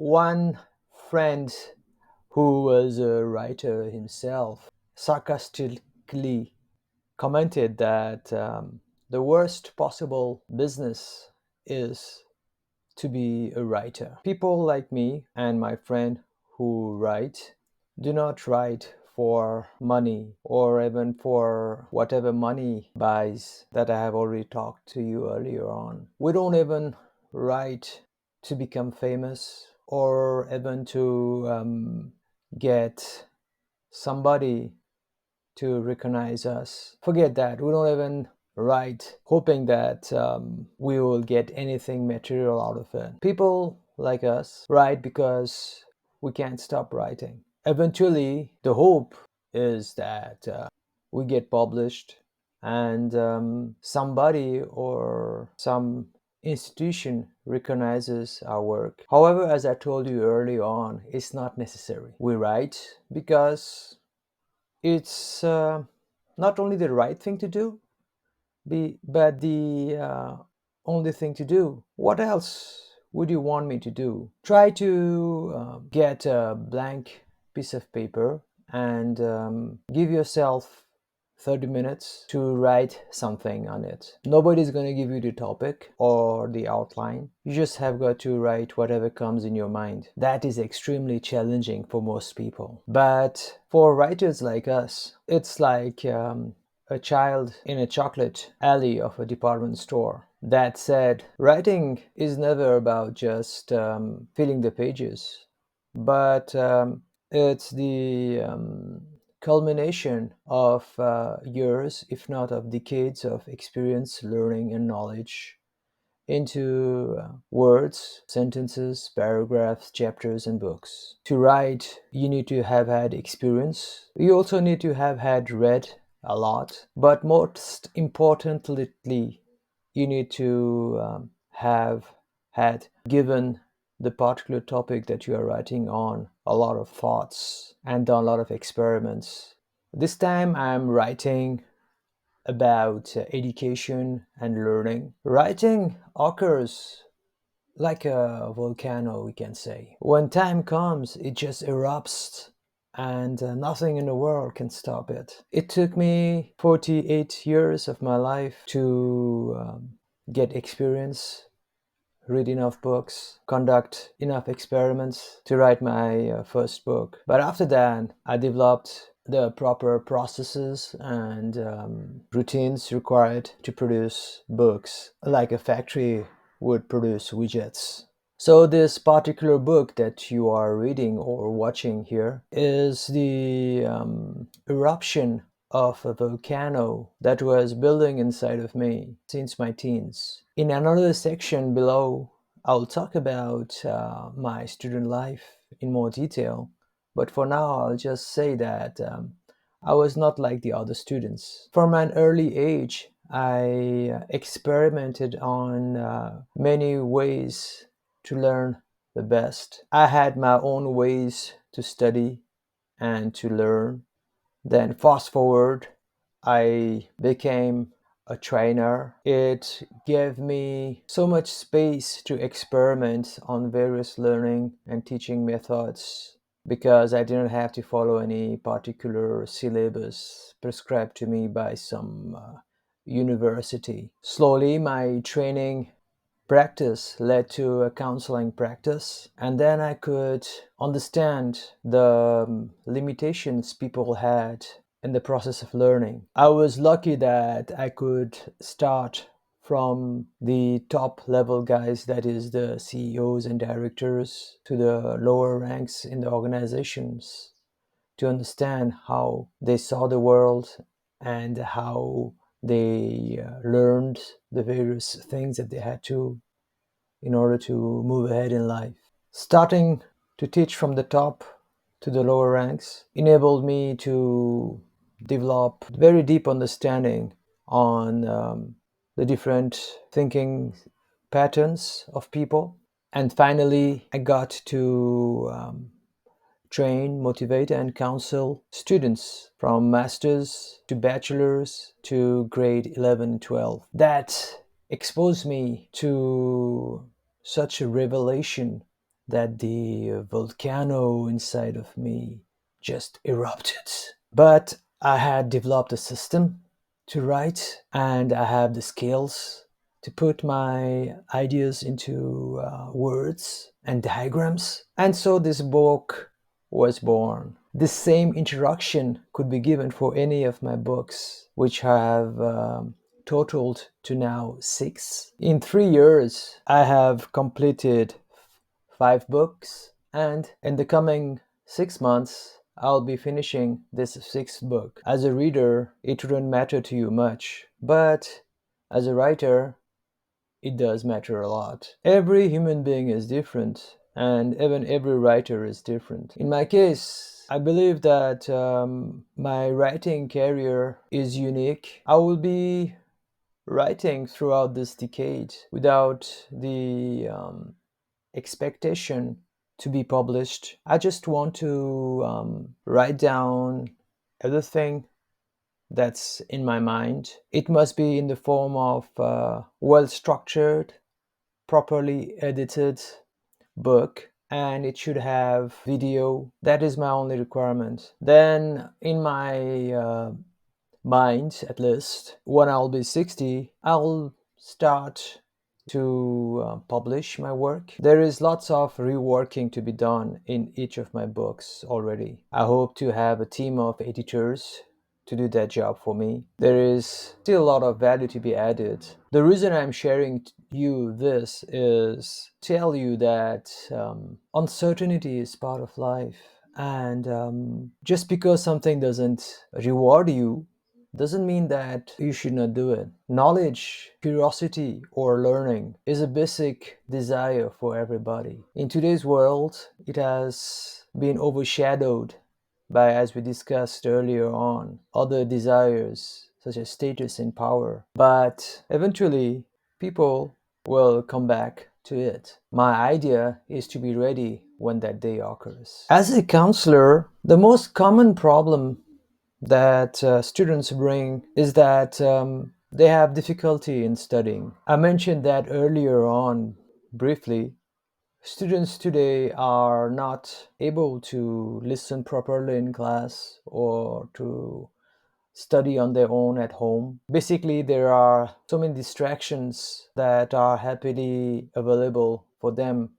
One friend who was a writer himself sarcastically commented that the worst possible business is to be a writer. People like me and my friend who write do not write for money or even for whatever money buys, that I have already talked to you earlier on. We don't even write to become famous or even to get somebody to recognize us. Forget that. We don't even write hoping that we will get anything material out of it. People like us write because we can't stop writing. Eventually, the hope is that we get published and somebody or some institution recognizes our work. However, as I told you early on, it's not necessary. We write because it's not only the right thing to do, but the only thing to do. What else would you want me to do? Try to get a blank piece of paper and give yourself 30 minutes to write something on it. Nobody's going to give you the topic or the outline. You just have got to write whatever comes in your mind. That is extremely challenging for most people. But for writers like us, it's like a child in a chocolate alley of a department store. That said, writing is never about just filling the pages, but it's the culmination of years, if not of decades, of experience, learning, and knowledge into words, sentences, paragraphs, chapters, and books. To write, you need to have had experience. You also need to have had read a lot, but most importantly, you need to have had given the particular topic that you are writing on a lot of thoughts and done a lot of experiments. This time I'm writing about education and learning. Writing occurs like a volcano, we can say. When time comes, it just erupts and nothing in the world can stop it. It took me 48 years of my life to get experience, read enough books, conduct enough experiments to write my first book. But after that, I developed the proper processes and routines required to produce books, like a factory would produce widgets. So, this particular book that you are reading or watching here is the eruption of a volcano that was building inside of me since my teens. In another section below, I'll talk about my student life in more detail, but for now, I'll just say that I was not like the other students. From an early age, I experimented on many ways to learn the best. I had my own ways to study and to learn. Then, fast forward, I became a trainer. It gave me so much space to experiment on various learning and teaching methods because I didn't have to follow any particular syllabus prescribed to me by some university. Slowly, my training practice led to a counseling practice, and then I could understand the limitations people had in the process of learning. I was lucky that I could start from the top level guys, that is the CEOs and directors, to the lower ranks in the organizations, to understand how they saw the world and how they learned the various things that they had to in order to move ahead in life. Starting to teach from the top to the lower ranks enabled me to develop very deep understanding on the different thinking patterns of people. And finally, I got to train, motivate, and counsel students from masters to bachelors to grade 11 and 12. That exposed me to such a revelation that the volcano inside of me just erupted. But I had developed a system to write, and I have the skills to put my ideas into words and diagrams. And so this book was born. The same introduction could be given for any of my books, which have totaled to now 6. In 3 years, I have completed 5 books, and in the coming 6 months, I'll be finishing this 6th book. As a reader, it wouldn't matter to you much, but as a writer, it does matter a lot. Every human being is different, and even every writer is different. In my case, I believe that my writing career is unique. I will be writing throughout this decade without the expectation to be published. I just want to write down everything that's in my mind. It must be in the form of well structured, properly edited book, and it should have video. That is my only requirement. Then, in my mind, at least, when I'll be 60, I'll start to publish my work. There is lots of reworking to be done in each of my books already. I hope to have a team of editors to do that job for me. There is still a lot of value to be added. The reason I'm sharing you this is tell you that uncertainty is part of life, and just because something doesn't reward you doesn't mean that you should not do it. Knowledge, curiosity, or learning is a basic desire for everybody. In today's world, it has been overshadowed by, as we discussed earlier on, other desires such as status and power. But eventually, people will come back to it. My idea is to be ready when that day occurs. As a counselor, the most common problem that students bring is that they have difficulty in studying. I mentioned that earlier on briefly. Students today are not able to listen properly in class or to study on their own at home. Basically, there are so many distractions that are happily available for them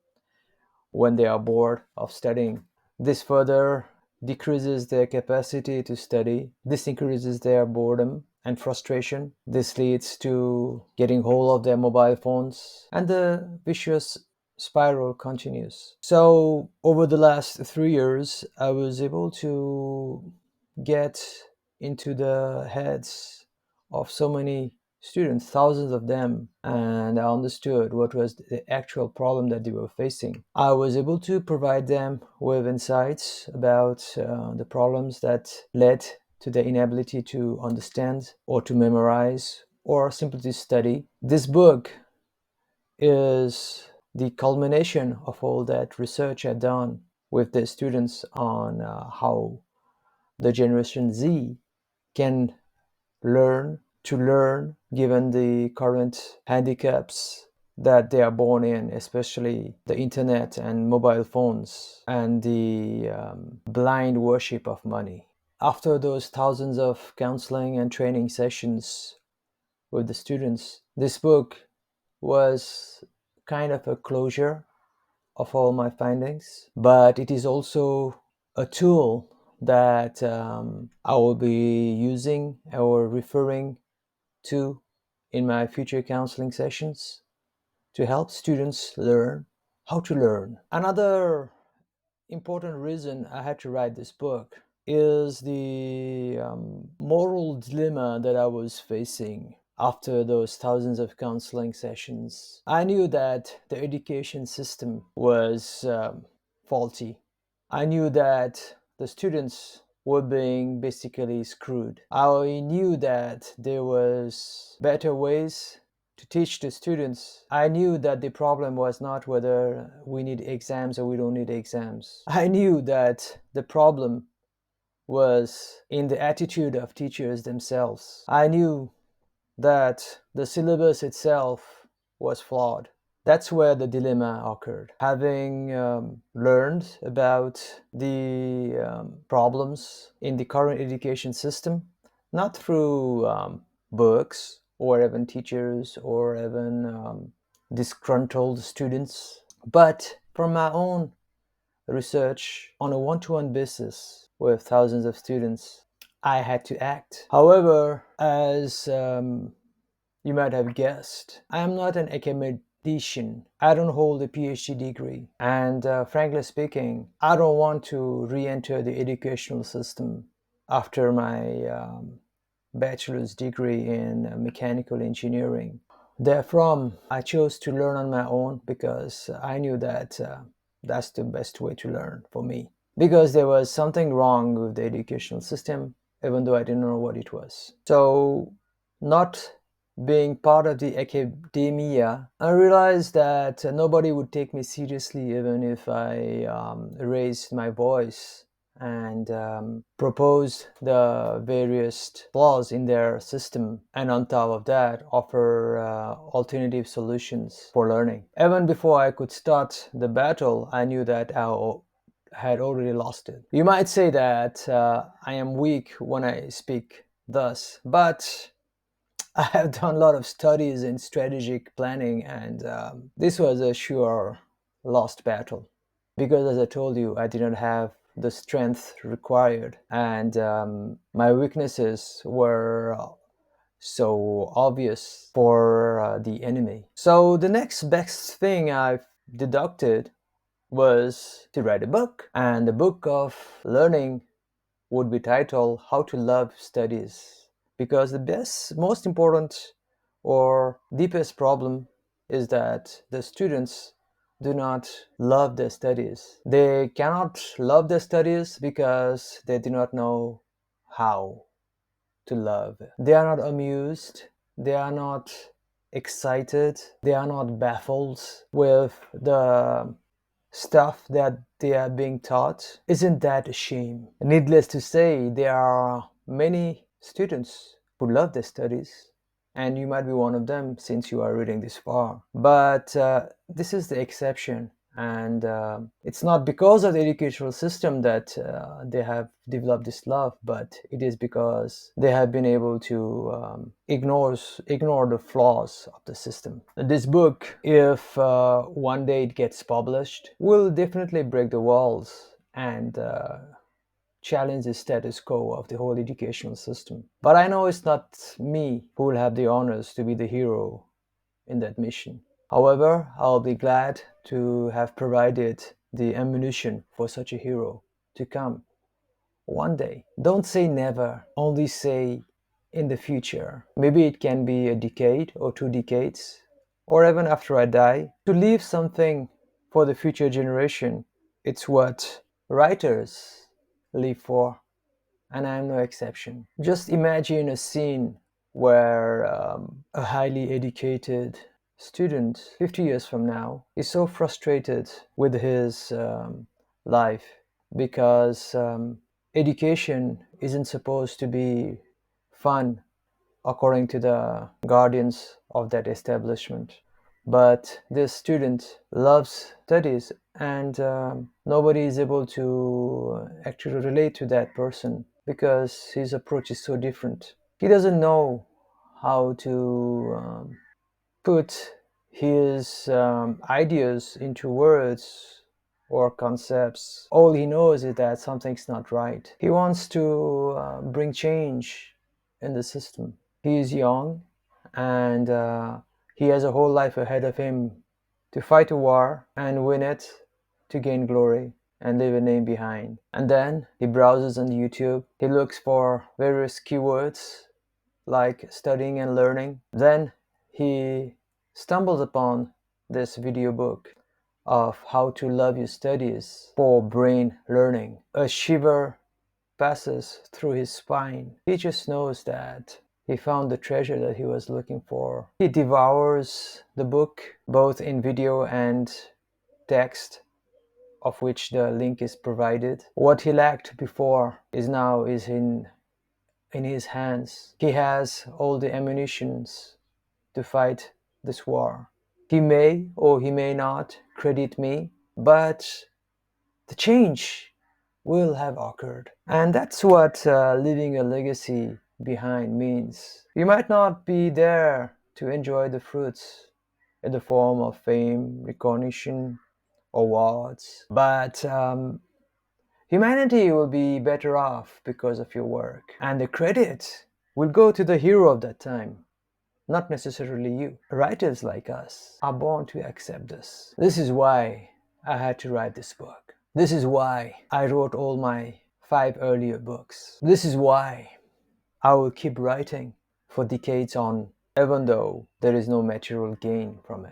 when they are bored of studying. This further decreases their capacity to study. This increases their boredom and frustration. This leads to getting hold of their mobile phones, and the vicious spiral continues. So, over the last 3 years, I was able to get into the heads of so many students, thousands of them, and I understood what was the actual problem that they were facing. I was able to provide them with insights about the problems that led to their inability to understand or to memorize or simply to study. This book is the culmination of all that research I've done with the students on how the Generation Z can learn to learn given the current handicaps that they are born in, especially the internet and mobile phones and the blind worship of money. After those thousands of counseling and training sessions with the students, this book was kind of a closure of all my findings, but it is also a tool that I will be using or referring to in my future counseling sessions to help students learn how to learn. Another important reason I had to write this book is the moral dilemma that I was facing after those thousands of counseling sessions. I knew that the education system was faulty. I knew that the students were being basically screwed. I knew that there was better ways to teach the students. I knew that the problem was not whether we need exams or we don't need exams. I knew that the problem was in the attitude of teachers themselves. I knew that the syllabus itself was flawed. That's where the dilemma occurred. Having learned about the problems in the current education system, not through books or even teachers or even disgruntled students, but from my own research on a one-to-one basis with thousands of students, I had to act. However, as you might have guessed, I am not an academician. I don't hold a PhD degree. And frankly speaking, I don't want to re enter the educational system after my bachelor's degree in mechanical engineering. Therefrom, I chose to learn on my own because I knew that that's the best way to learn for me. Because there was something wrong with the educational system, even though I didn't know what it was. So, not being part of the academia, I realized that nobody would take me seriously even if I raised my voice and propose the various flaws in their system, and on top of that offer alternative solutions for learning. Even before I could start the battle, I knew that I had already lost it. You might say that I am weak when I speak thus, but I have done a lot of studies in strategic planning, and this was a sure lost battle because, as I told you, I did not have the strength required, and my weaknesses were so obvious for the enemy. So, the next best thing I've deducted was to write a book, and the book of learning would be titled How to Love Studies, because the most important or deepest problem is that the students do not love their studies. They cannot love their studies because they do not know how to love. They are not amused, they are not excited, they are not baffled with the stuff that they are being taught. Isn't that a shame? Needless to say, there are many students who love their studies, and you might be one of them since you are reading this far. But this is the exception, and it's not because of the educational system that they have developed this love, but it is because they have been able to ignore the flaws of the system. This book, if one day it gets published, will definitely break the walls and challenge the status quo of the whole educational system. But I know it's not me who will have the honors to be the hero in that mission. However, I'll be glad to have provided the ammunition for such a hero to come one day. Don't say never, only say in the future. Maybe it can be a decade or 2 decades, or even after I die. To leave something for the future generation, it's what writers live for, and I'm no exception. Just imagine a scene where a highly educated student 50 years from now is so frustrated with his life because education isn't supposed to be fun according to the guardians of that establishment. But this student loves studies, and nobody is able to actually relate to that person because his approach is so different. He doesn't know how to put his ideas into words or concepts. All he knows is that something's not right. He wants to bring change in the system. He is young, and he has a whole life ahead of him to fight a war and win it, to gain glory and leave a name behind. And then he browses on YouTube. He looks for various keywords like studying and learning. Then he stumbles upon this video book of How to Love Your Studies for Brain Learning. A shiver passes through his spine. He just knows that he found the treasure that he was looking for. He devours the book, both in video and text, of which the link is provided. What he lacked before is now in his hands. He has all the ammunitions to fight this war. He may or he may not credit me, but the change will have occurred. And that's what leaving a legacy behind means. You might not be there to enjoy the fruits in the form of fame, recognition, awards, but humanity will be better off because of your work. And the credit will go to the hero of that time, not necessarily you. Writers like us are born to accept this. This is why I had to write this book. This is why I wrote all my 5 earlier books. This is why I will keep writing for decades on, even though there is no material gain from it.